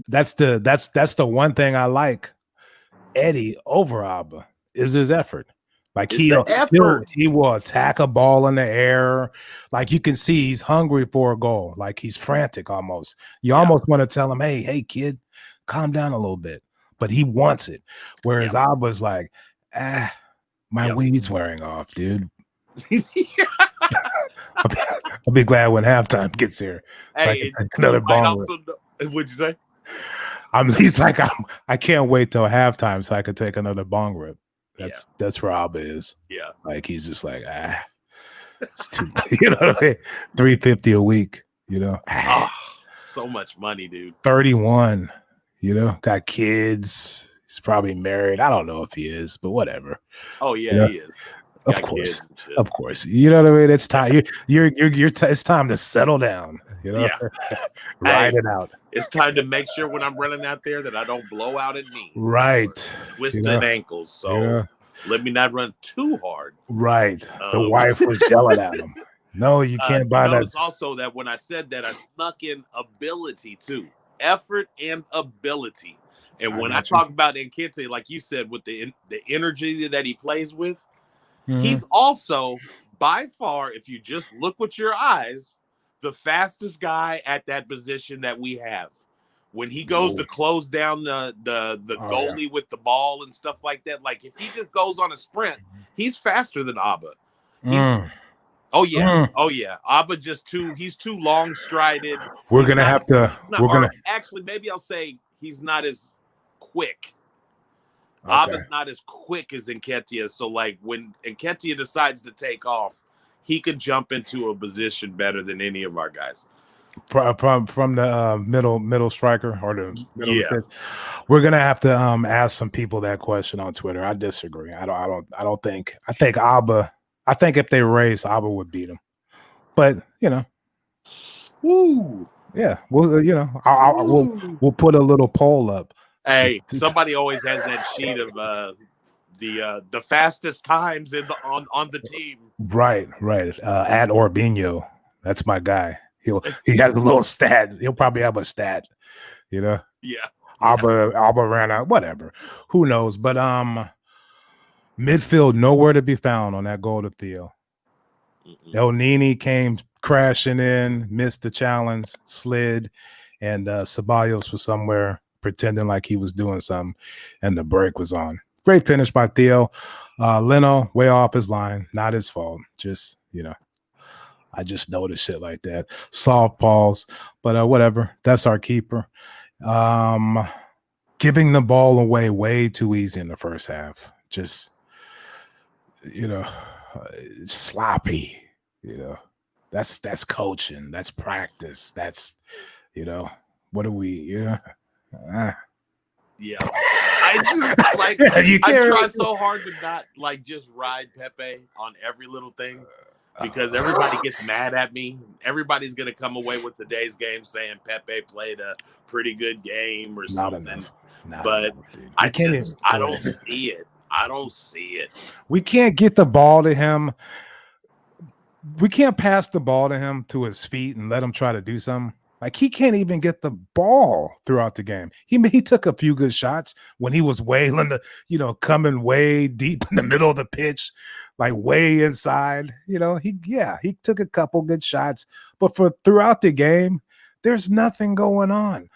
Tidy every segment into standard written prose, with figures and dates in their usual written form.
That's the one thing I like Eddie over Abba is his effort. Like It's the effort. he will attack a ball in the air. Like you can see he's hungry for a goal. Like he's frantic almost. You almost want to tell him, hey kid, calm down a little bit. But he wants it. Whereas Abba's like, my weed's wearing off, dude. I'll be glad when halftime gets here. So Hey, I can take another ball. What'd you say? He's like, I can't wait till halftime so I can take another bong rip. That's where Abba is. Yeah. Like he's just like, it's too, you know what I mean? $350 a week, you know. So much money, dude. 31, you know, got kids. He's probably married. I don't know if he is, but whatever. Oh yeah, you know? He is. Of course. You know what I mean? It's time. It's time to settle down. You know, ride it out. It's time to make sure when I'm running out there that I don't blow out a knee, right? Twisted ankles. So let me not run too hard. Right. The wife was yelling at him. No, you can't buy that. Notice also that when I said that, I snuck in ability too, effort and ability. And when I talk about Nketiah, like you said, with the energy that he plays with. He's also, by far, if you just look with your eyes, the fastest guy at that position that we have. When he goes to close down the goalie with the ball and stuff like that, like if he just goes on a sprint, he's faster than Abba. Oh yeah. Abba he's too long strided. Actually, maybe I'll say he's not as quick. Abba's not as quick as Nketiah, so like when Nketiah decides to take off, he can jump into a position better than any of our guys. From the middle striker or the middle of the pitch. We're gonna have to ask some people that question on Twitter. I disagree. I think Abba. I think if they race, Abba would beat him. But you know, yeah. Well, we'll put a little poll up. Hey, somebody always has that sheet of the fastest times on the team. Right. At Orbino, that's my guy. He has a little stat. He'll probably have a stat, you know. Yeah. Alba ran out. Whatever. Who knows? But midfield nowhere to be found on that goal to Theo. El Nini came crashing in, missed the challenge, slid, and Ceballos was somewhere pretending like he was doing something, and the break was on. Great finish by Theo. Leno way off his line, not his fault. Just I just noticed shit like that. Soft balls, but whatever. That's our keeper. Giving the ball away way too easy in the first half. Just sloppy. That's coaching. That's practice. That's what do we? Yeah. I just like I try so hard to not like just ride Pepe on every little thing because everybody gets mad at me. Everybody's gonna come away with today's game saying Pepe played a pretty good game or something. But I don't see it. I don't see it. We can't get the ball to him. We can't pass the ball to him to his feet and let him try to do something. Like he can't even get the ball throughout the game. He took a few good shots when he was wailing, coming way deep in the middle of the pitch, like way inside. He took a couple good shots, but for throughout the game, there's nothing going on.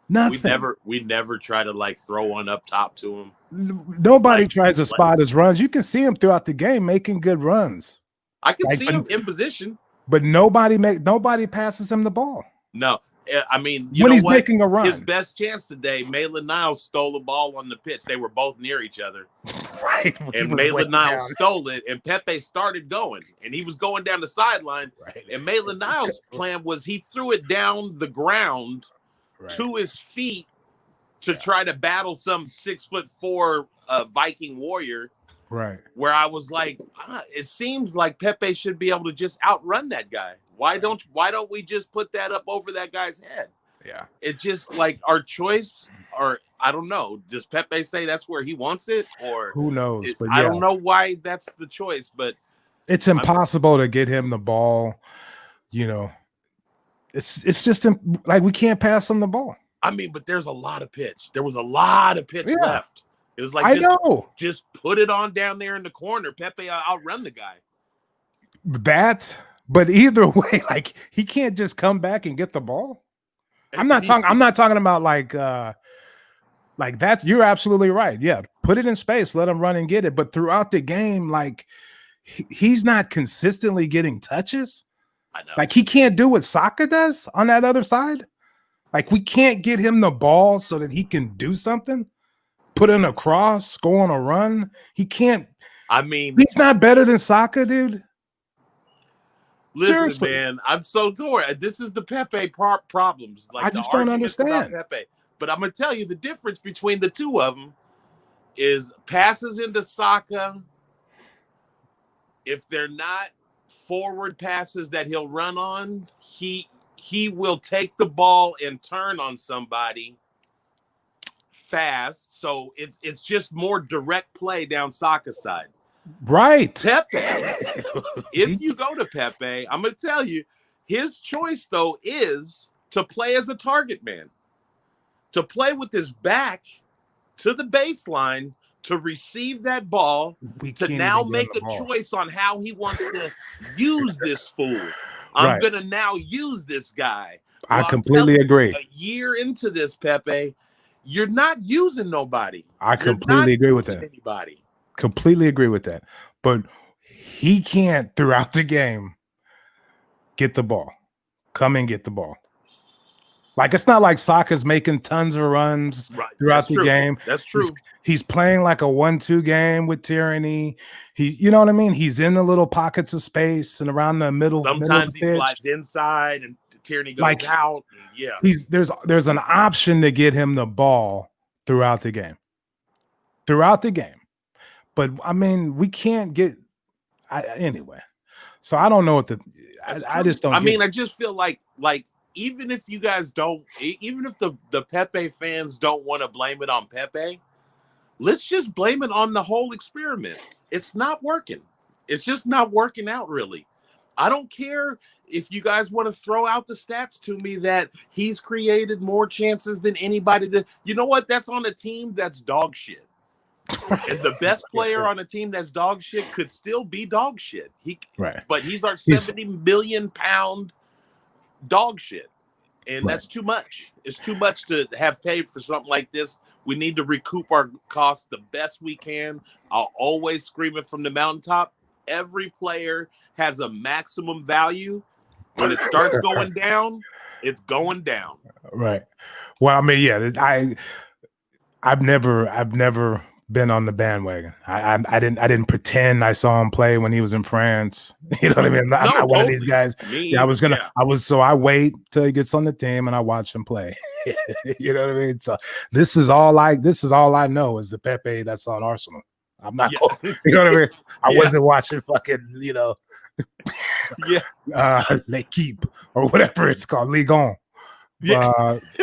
Nothing. We never try to like throw one up top to him. Nobody tries to spot his runs. You can see him throughout the game making good runs. I can see him in position, but nobody passes him the ball. No, I mean, when he's making a run, his best chance today, Maitland-Niles stole the ball on the pitch. They were both near each other, right? And Maitland-Niles stole it, and Pepe started going, and he was going down the sideline. Right. And Maitland-Niles' plan was he threw it down the ground to his feet to try to battle some 6'4" Viking warrior. Right. Where I was like, it seems like Pepe should be able to just outrun that guy. Why don't we just put that up over that guy's head? Yeah. It's just like our choice, or I don't know. Does Pepe say that's where he wants it, or who knows? But I don't know why that's the choice, but it's impossible to get him the ball. It's just like we can't pass him the ball. I mean, but there's a lot of pitch. There was a lot of pitch Yeah, left. It was like, I know just put it on down there in the corner. Pepe, I'll run the guy. that, but either way, like he can't just come back and get the ball. I'm not talking about like that. You're absolutely right. Yeah, put it in space, let him run and get it. But throughout the game, like he's not consistently getting touches. I know. Like he can't do what Saka does on that other side. Like we can't get him the ball so that he can do something, put in a cross, go on a run. He can't. I mean, he's not better than Saka, dude. Listen, Seriously, man, I'm so torn. This is the Pepe problems. Like I just don't understand. Pepe. But I'm gonna tell you the difference between the two of them is passes into Saka. If they're not forward passes that he'll run on, he will take the ball and turn on somebody fast. So it's just more direct play down Saka's side. Right. Pepe, if you go to Pepe, I'm going to tell you, his choice, though, is to play as a target man, to play with his back to the baseline, to receive that ball, to now make a choice on how he wants to use this fool. I'm going to now use this guy. Well, I completely agree. A year into this, Pepe, you're not using nobody. I completely agree with that. Anybody. Completely agree with that. But he can't throughout the game get the ball. Come and get the ball. Like it's not like Saka's making tons of runs throughout the game. That's true. He's playing like a 1-2 game with Tierney. You know what I mean? He's in the little pockets of space and around the middle. Sometimes he slides inside and Tierney goes out. And there's an option to get him the ball throughout the game. But I mean, we can't get anyway. So I don't know what I just don't. I mean, I just feel like even if you guys don't, even if the Pepe fans don't want to blame it on Pepe, let's just blame it on the whole experiment. It's not working. It's just not working out really. I don't care if you guys want to throw out the stats to me that he's created more chances than anybody. You know what? That's on a team that's dog shit. And the best player on a team that's dog shit could still be dog shit. But he's our 70 million pound dog shit. And that's too much. It's too much to have paid for something like this. We need to recoup our costs the best we can. I'll always scream it from the mountaintop. Every player has a maximum value. When it starts going down, it's going down. Right. Well, I mean, yeah, I've never been on the bandwagon. I didn't pretend I saw him play when he was in France. You know what I mean? I'm not one of these guys. I wait till he gets on the team and I watch him play. You know what I mean? So this is all I know is the Pepe that's on Arsenal. I'm not you know what I mean? I wasn't watching fucking, L'Equipe or whatever it's called, Ligue 1.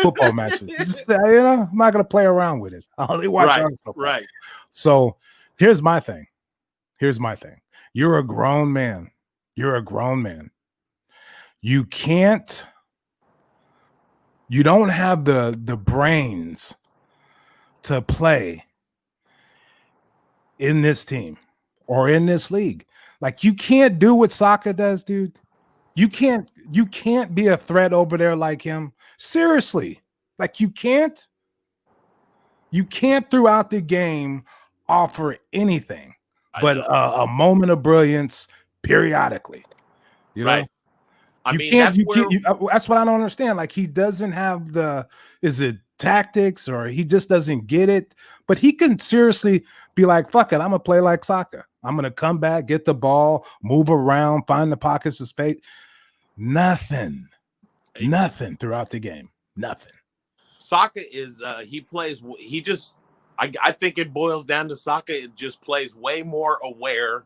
Football matches. Just, I'm not gonna play around with it. I only watch Arsenal. Right. So here's my thing. You're a grown man. You don't have the brains to play in this team or in this league. Like you can't do what Saka does, dude. You can't be a threat over there like him. Seriously. Like you can't throughout the game offer anything but a moment of brilliance periodically. You know? Right. That's what I don't understand. Like he doesn't have is it tactics or he just doesn't get it? But he can seriously be like, fuck it, I'm gonna play like Saka. I'm gonna come back, get the ball, move around, find the pockets of space. Nothing throughout the game. Nothing. Saka is I think it boils down to Saka. It just plays way more aware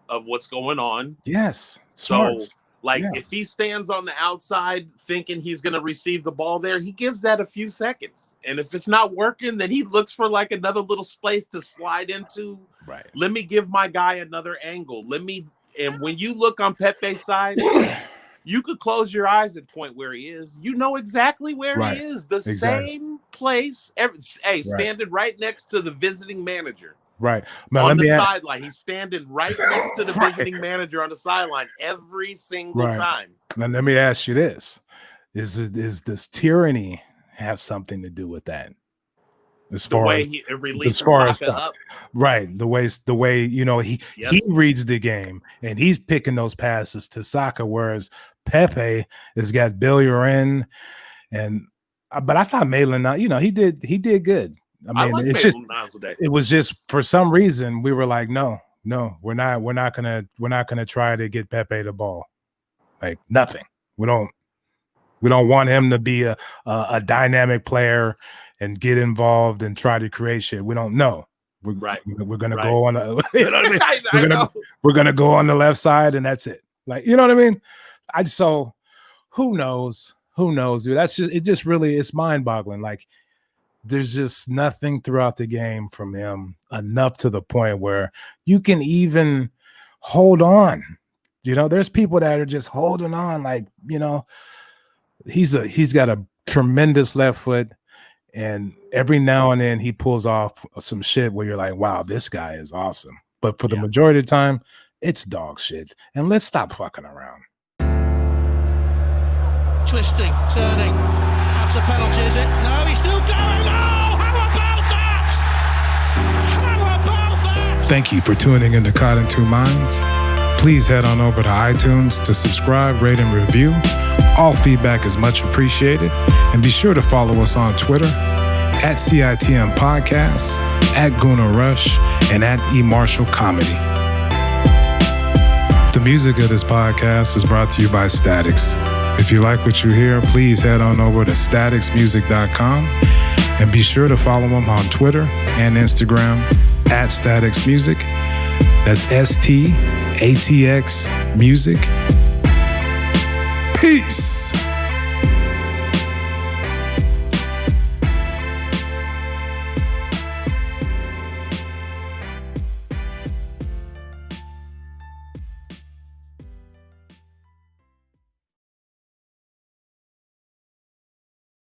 of what's going on. Yes. Smart. So if he stands on the outside thinking he's going to receive the ball there, he gives that a few seconds. And if it's not working, then he looks for like another little space to slide into. Right. Let me give my guy another angle. And when you look on Pepe's side, You could close your eyes and point where he is. You know exactly where he is. The same place. Standing right next to the visiting manager. Right. Now, on the sideline. He's standing right next to the visiting manager on the sideline every single time. Now, let me ask you this. Is this tyranny have something to do with that? As far as he releases Saka up. Right. The way, you know, he reads the game and he's picking those passes to Saka, whereas Pepe has got Bellerin but I thought Maitland, you know, he did good. I mean, it was just for some reason we were like, no, we're not gonna try to get Pepe the ball. Like nothing. We don't want him to be a dynamic player and get involved and try to create shit. We don't know. We're gonna go on the, you know what I mean? We're gonna go on the left side and that's it. Like, you know what I mean? So who knows? Who knows, dude? It's mind-boggling. Like, there's just nothing throughout the game from him enough to the point where you can even hold on. You know, there's people that are just holding on, like, you know, he's got a tremendous left foot, and every now and then he pulls off some shit where you're like, wow, this guy is awesome. But for the majority of the time, it's dog shit. And let's stop fucking around. Twisting, turning. That's a penalty, is it? No, he's still going. Oh, how about that? How about that? Thank you for tuning in to Caught in Two Minds. Please head on over to iTunes to subscribe, rate, and review. All feedback is much appreciated. And be sure to follow us on Twitter at CITM Podcasts, at Guna Rush, and at eMarshall Comedy. The music of this podcast is brought to you by Statics. If you like what you hear, please head on over to staticsmusic.com and be sure to follow them on Twitter and Instagram at Statics Music. That's STATX Music. Peace.